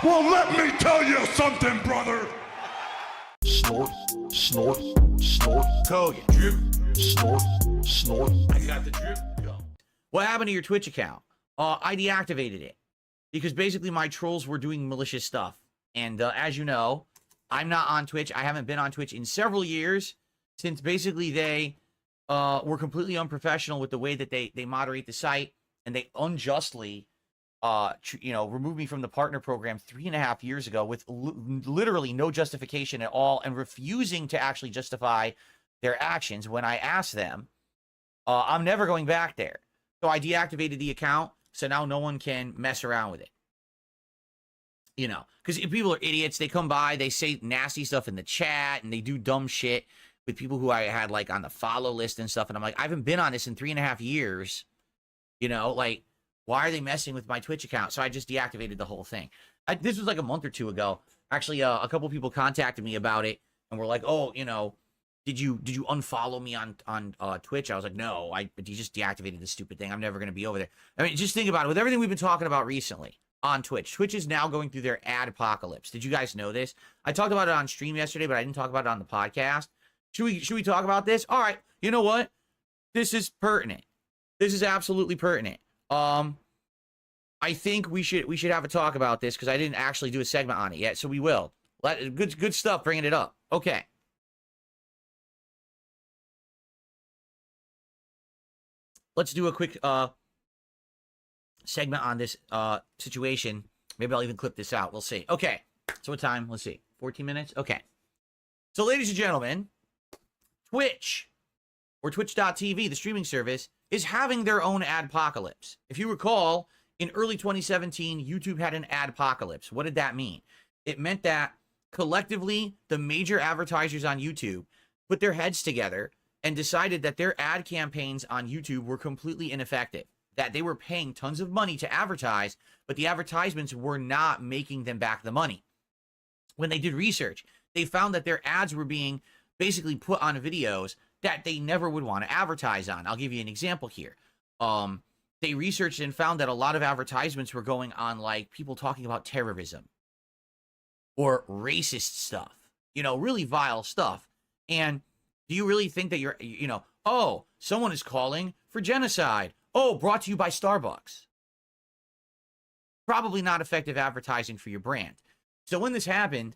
Well, let me tell you something, brother. Snort, snort, snort. Kogan. Drip. Snort, snort. I got the drip. Go. What happened to your Twitch account? I deactivated it because basically my trolls were doing malicious stuff. And as you know, I'm not on Twitch. I haven't been on Twitch in several years since basically they were completely unprofessional with the way that they moderate the site, and they unjustly removed me from the partner program 3.5 years ago with literally no justification at all, and refusing to actually justify their actions when I asked them. I'm never going back there. So I deactivated the account, so now no one can mess around with it. You know, because people are idiots. They come by, they say nasty stuff in the chat, and they do dumb shit with people who I had, like, on the follow list and stuff. And I'm like, I haven't been on this in 3.5 years. You know, like, why are they messing with my Twitch account? So I just deactivated the whole thing. This was like a month or two ago. Actually, a couple people contacted me about it and were like, oh, you know, did you unfollow me on Twitch? I was like, no, you just deactivated this stupid thing. I'm never going to be over there. I mean, just think about it. With everything we've been talking about recently on Twitch, Twitch is now going through their adpocalypse. Did you guys know this? I talked about it on stream yesterday, but I didn't talk about it on the podcast. Should we talk about this? All right. You know what? This is pertinent. This is absolutely pertinent. I think we should have a talk about this because I didn't actually do a segment on it yet, so we will. Good stuff bringing it up. Okay. Let's do a quick segment on this situation. Maybe I'll even clip this out. We'll see. Okay. So what time? Let's see. 14 minutes? Okay. So ladies and gentlemen, Twitch, or Twitch.tv, the streaming service, is having their own adpocalypse. If you recall, in early 2017, YouTube had an adpocalypse. What did that mean? It meant that collectively, the major advertisers on YouTube put their heads together and decided that their ad campaigns on YouTube were completely ineffective, that they were paying tons of money to advertise, but the advertisements were not making them back the money. When they did research, they found that their ads were being basically put on videos that they never would want to advertise on. I'll give you an example here. They researched and found that a lot of advertisements were going on, like, people talking about terrorism or racist stuff, you know, really vile stuff. And do you really think that you're, you know, oh, someone is calling for genocide. Oh, brought to you by Starbucks. Probably not effective advertising for your brand. So when this happened,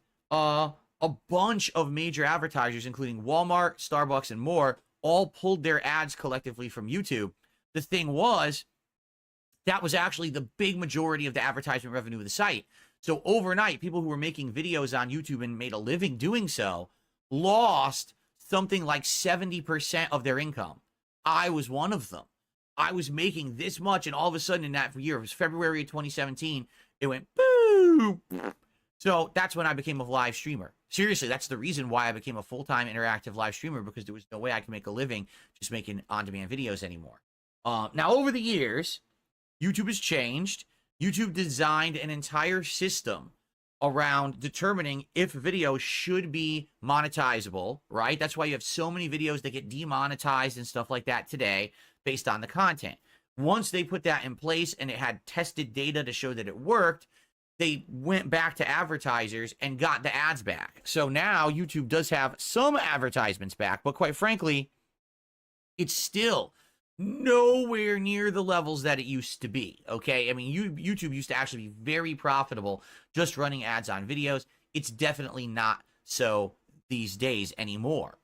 a bunch of major advertisers, including Walmart, Starbucks, and more, all pulled their ads collectively from YouTube. The thing was, that was actually the big majority of the advertisement revenue of the site. So overnight, people who were making videos on YouTube and made a living doing so lost something like 70% of their income. I was one of them. I was making this much, and all of a sudden in that year, it was February of 2017, it went boom. So that's when I became a live streamer. Seriously, that's the reason why I became a full-time interactive live streamer, because there was no way I could make a living just making on-demand videos anymore. Now, over the years, YouTube has changed. YouTube designed an entire system around determining if videos should be monetizable, right? That's why you have so many videos that get demonetized and stuff like that today based on the content. Once they put that in place and it had tested data to show that it worked, they went back to advertisers and got the ads back. So now YouTube does have some advertisements back, but quite frankly, it's still nowhere near the levels that it used to be, okay? I mean, YouTube used to actually be very profitable just running ads on videos. It's definitely not so these days anymore.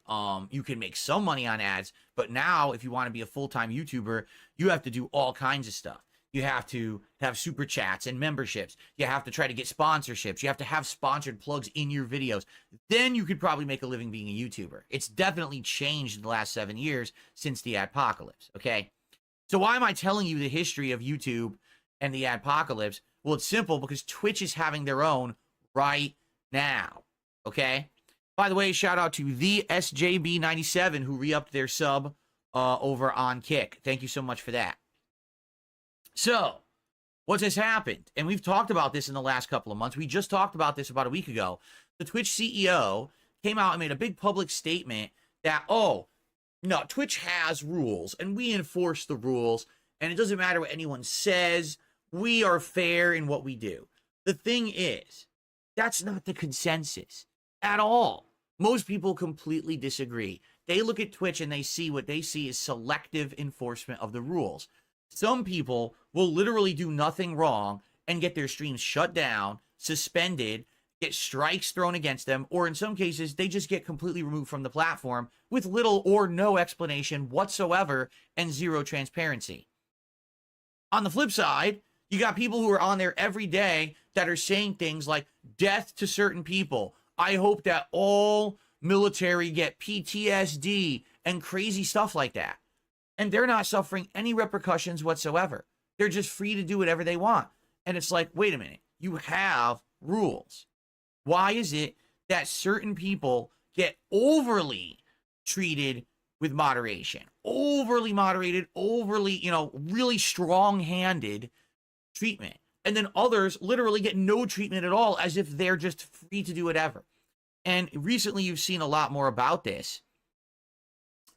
You can make some money on ads, but now if you want to be a full-time YouTuber, you have to do all kinds of stuff. You have to have super chats and memberships. You have to try to get sponsorships. You have to have sponsored plugs in your videos. Then you could probably make a living being a YouTuber. It's definitely changed in the last 7 years since the adpocalypse, okay? So why am I telling you the history of YouTube and the adpocalypse? Well, it's simple, because Twitch is having their own right now, okay? By the way, shout out to the SJB97 who re-upped their sub over on Kick. Thank you so much for that. So, what has happened? And we've talked about this in the last couple of months. We just talked about this about a week ago. The Twitch CEO came out and made a big public statement that, oh, no, Twitch has rules, and we enforce the rules, and it doesn't matter what anyone says. We are fair in what we do. The thing is, that's not the consensus at all. Most people completely disagree. They look at Twitch and they see what they see is selective enforcement of the rules. Some people will literally do nothing wrong and get their streams shut down, suspended, get strikes thrown against them, or in some cases, they just get completely removed from the platform with little or no explanation whatsoever and zero transparency. On the flip side, you got people who are on there every day that are saying things like death to certain people. I hope that all military get PTSD and crazy stuff like that. And they're not suffering any repercussions whatsoever. They're just free to do whatever they want. And it's like, wait a minute, you have rules. Why is it that certain people get overly treated with moderation, overly moderated, overly, really strong-handed treatment? And then others literally get no treatment at all, as if they're just free to do whatever. And recently you've seen a lot more about this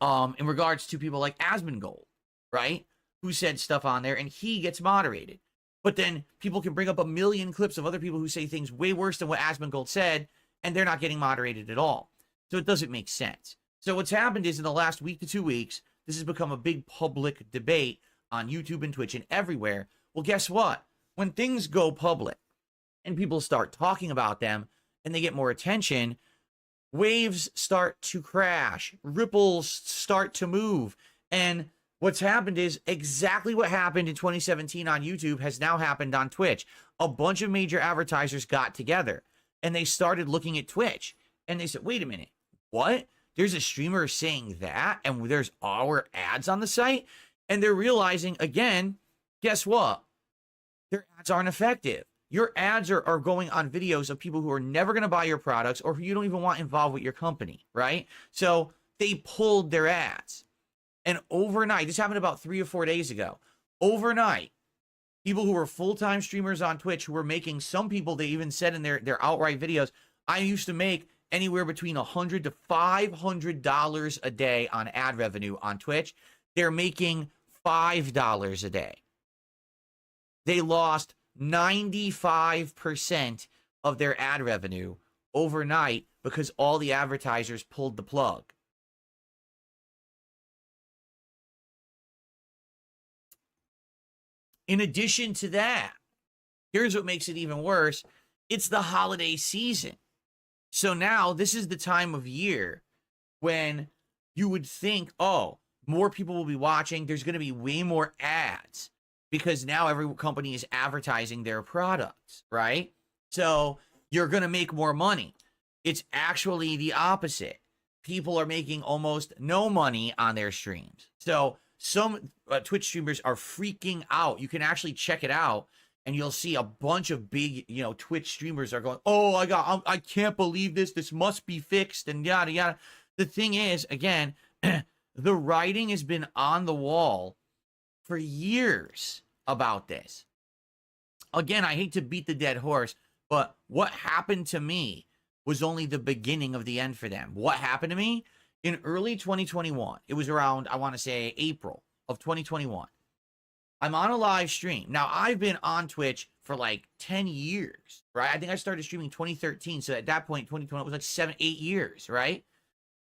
in regards to people like Asmongold, right? Who said stuff on there and he gets moderated. But then people can bring up a million clips of other people who say things way worse than what Asmongold said, and they're not getting moderated at all. So it doesn't make sense. So what's happened is in the last week to 2 weeks, this has become a big public debate on YouTube and Twitch and everywhere. Well, guess what? When things go public and people start talking about them and they get more attention, waves start to crash, ripples start to move. And what's happened is exactly what happened in 2017 on YouTube has now happened on Twitch. A bunch of major advertisers got together and they started looking at Twitch and they said, wait a minute, what? There's a streamer saying that and there's our ads on the site? And they're realizing, again, guess what? Their ads aren't effective. Your ads are going on videos of people who are never going to buy your products or who you don't even want involved with your company, right? So they pulled their ads. And overnight, this happened about 3 or 4 days ago. Overnight, people who were full-time streamers on Twitch who were making, some people, they even said in their outright videos, I used to make anywhere between $100 to $500 a day on ad revenue on Twitch. They're making $5 a day. They lost 95% of their ad revenue overnight because all the advertisers pulled the plug. In addition to that, here's what makes it even worse. It's the holiday season. So now this is the time of year when you would think, oh, more people will be watching. There's going to be way more ads because now every company is advertising their products, right? So you're going to make more money. It's actually the opposite. People are making almost no money on their streams. So some Twitch streamers are freaking out. You can actually check it out and you'll see a bunch of big, Twitch streamers are going, oh, I can't believe this. This must be fixed and yada, yada. The thing is, again, the writing has been on the wall for years about this. Again, I hate to beat the dead horse, but what happened to me was only the beginning of the end for them. What happened to me? In early 2021, it was around, I want to say, April of 2021. I'm on a live stream. Now, I've been on Twitch for like 10 years, right? I think I started streaming 2013. So at that point, 2020, it was like 7, 8 years, right?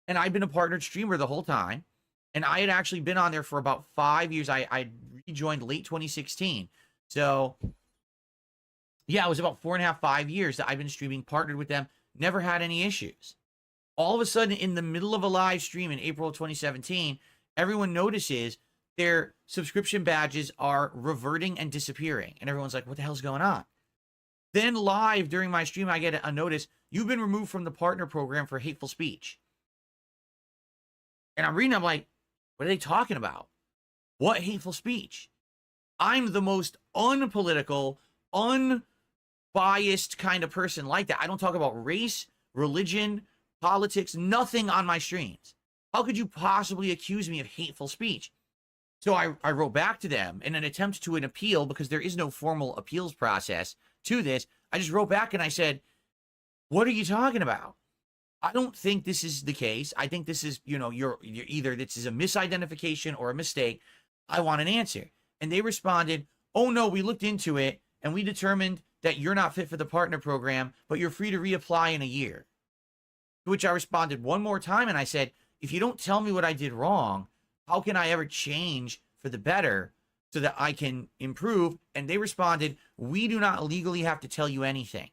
And I've been a partnered streamer the whole time. And I had actually been on there for about 5 years. I rejoined late 2016. So, yeah, it was about 4.5, 5 years that I've been streaming, partnered with them, never had any issues. All of a sudden, in the middle of a live stream in April of 2017, everyone notices their subscription badges are reverting and disappearing. And everyone's like, what the hell's going on? Then live during my stream, I get a notice, you've been removed from the partner program for hateful speech. And I'm reading, I'm like, what are they talking about? What hateful speech? I'm the most unpolitical, unbiased kind of person like that. I don't talk about race, religion, politics, nothing on my streams. How could you possibly accuse me of hateful speech? So I wrote back to them in an attempt to an appeal because there is no formal appeals process to this. I just wrote back and I said, what are you talking about? I don't think this is the case. I think this is, you're either this is a misidentification or a mistake. I want an answer. And they responded, oh no, we looked into it and we determined that you're not fit for the partner program, but you're free to reapply in a year. To which I responded one more time and I said, if you don't tell me what I did wrong, how can I ever change for the better so that I can improve? And they responded, we do not legally have to tell you anything.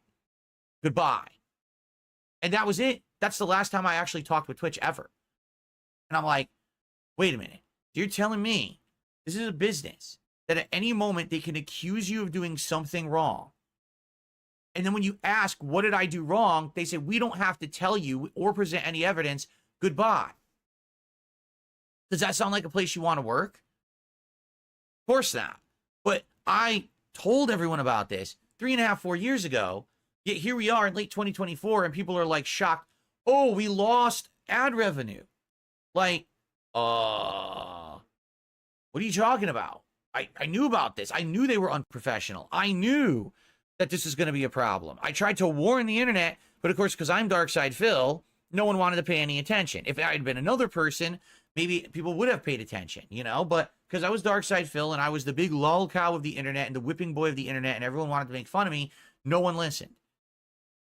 Goodbye. And that was it. That's the last time I actually talked with Twitch ever. And I'm like, wait a minute. You're telling me this is a business that at any moment they can accuse you of doing something wrong. And then when you ask, what did I do wrong? They say, we don't have to tell you or present any evidence. Goodbye. Does that sound like a place you want to work? Of course not. But I told everyone about this 3.5, 4 years ago. Yet here we are in late 2024 and people are like shocked. Oh, we lost ad revenue. Like, what are you talking about? I knew about this. I knew they were unprofessional. I knew that this is going to be a problem. I tried to warn the internet, but of course, because I'm Darksydephil, no one wanted to pay any attention. If I had been another person, maybe people would have paid attention, you know? But because I was Darksydephil and I was the big lol cow of the internet and the whipping boy of the internet and everyone wanted to make fun of me, no one listened.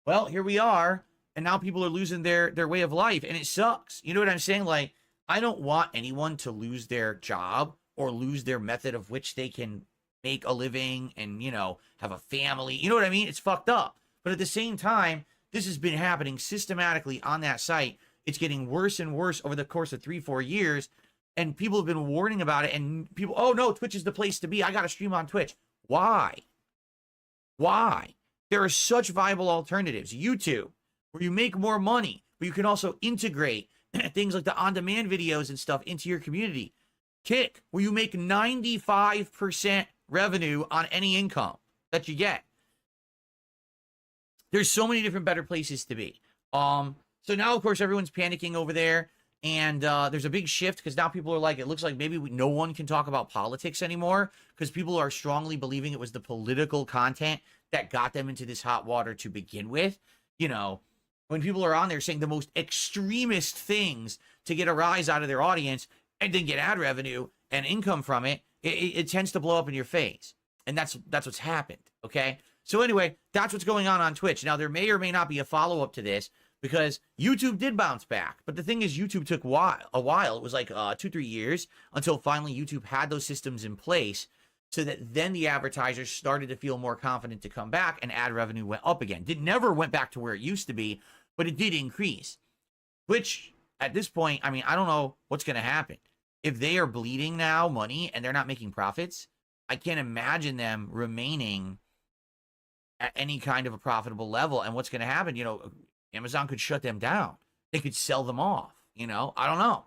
Well, here we are, and now people are losing their way of life, and it sucks. You know what I'm saying? Like, I don't want anyone to lose their job or lose their method of which they can make a living and, you know, have a family. You know what I mean? It's fucked up. But at the same time, this has been happening systematically on that site. It's getting worse and worse over the course of 3-4 years. And people have been warning about it. And people, oh no, Twitch is the place to be. I got to stream on Twitch. Why? Why? There are such viable alternatives. YouTube, where you make more money, but you can also integrate things like the on-demand videos and stuff into your community. Kick, where you make 95% revenue on any income that you get. There's so many different better places to be. So now, of course, everyone's panicking over there, and there's a big shift because now people are like, it looks like maybe no one can talk about politics anymore because people are strongly believing it was the political content that got them into this hot water to begin with. You know, when people are on there saying the most extremist things to get a rise out of their audience and then get ad revenue and income from it, it tends to blow up in your face. And that's what's happened, okay? So anyway, that's what's going on Twitch. Now, there may or may not be a follow-up to this because YouTube did bounce back. But the thing is, YouTube took a while. It was like 2-3 years until finally YouTube had those systems in place so that then the advertisers started to feel more confident to come back and ad revenue went up again. It never went back to where it used to be, but it did increase. Which, at this point, I mean, I don't know what's going to happen. If they are bleeding now money and they're not making profits, I can't imagine them remaining at any kind of a profitable level. And what's going to happen, you know, Amazon could shut them down. They could sell them off, you know? I don't know.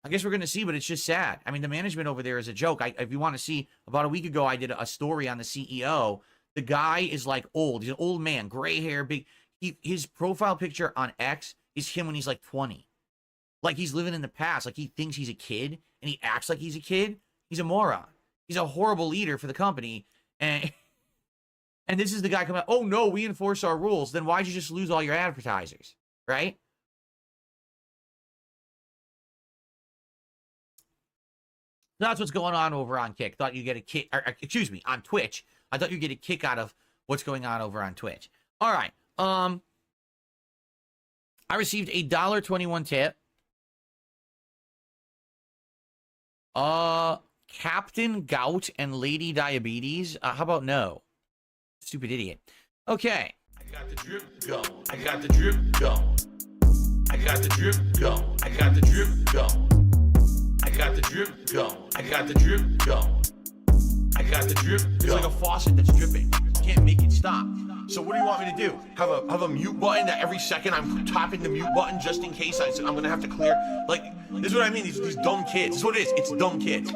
I guess we're going to see, but it's just sad. I mean, the management over there is a joke. If you want to see, about a week ago, I did a story on the CEO. The guy is like old. He's an old man, gray hair, big. His profile picture on X is him when he's like 20. Like he's living in the past. Like he thinks he's a kid and he acts like he's a kid. He's a moron. He's a horrible leader for the company. And this is the guy coming out, oh no, we enforce our rules. Then why'd you just lose all your advertisers, right? That's what's going on over on Kick. Thought you'd get a kick, or, excuse me, on Twitch. I thought you'd get a kick out of what's going on over on Twitch. All right. I received a $1.21 tip. Captain Gout and Lady Diabetes. How about no? Stupid idiot. Okay. I got the drip going. I got the drip going. I got the drip going. I got the drip going. I got the drip going. I got the drip going. I got the drip going. It's like a faucet that's dripping. You can't make it stop. So what do you want me to do? Have a mute button that every second I'm tapping the mute button just in case I'm gonna have to clear? Like, this is what I mean, these dumb kids. This is what it is. It's dumb kids.